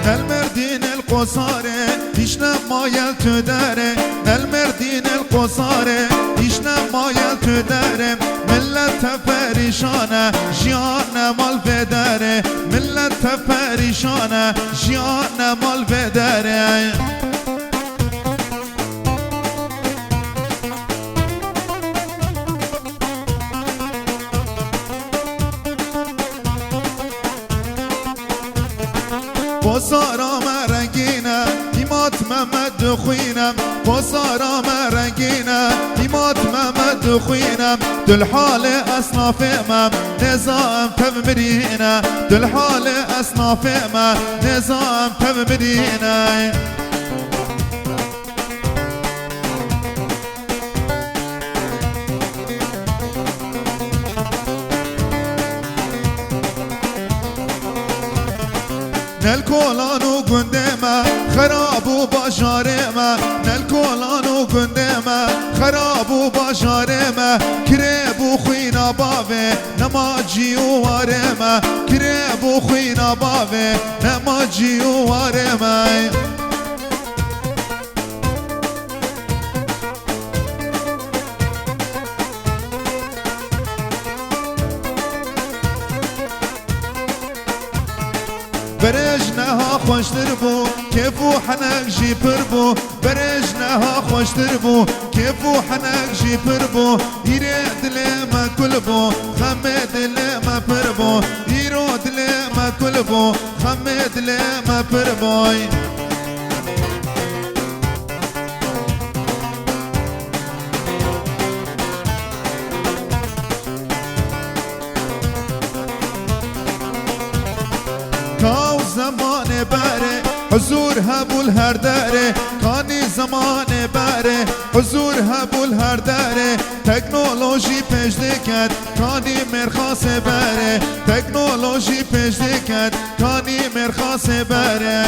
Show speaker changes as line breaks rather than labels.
المردين القصارى يشنا مايل تداري المردين القصارى يشنا مايل تداري ملت پریشانه جیان مال بداره ملت پریشانه جیان مال بداره بازارا مرنگینه ایمات محمد خوینم بازارا مرنگینه ایمات محمد خوینم دل حال اصنافم نظام تبمرینه دل حال اصنافم نظام تبمرینه نل کولانو گندما خرابو باشارما نل کولانو گندما خرابو باشارما کربو خوینا باوه نماجی و وارما کربو خوینا باوه نماجی و وارما برجنها خوشتر بو كيف وحنك جيبر بو برجنها خوشتر بو كيف وحنك جيبر بو يريد لما كل بو خمد لما بربو يرود لما كل بو خمد لما بربوي کاو زمان بره حضور هبول هر دره کانی زمان بره حضور هبول هر دره تکنولوژی پیش دکد کانی مرخاص بره تکنولوژی پیش دکد کانی مرخاص بره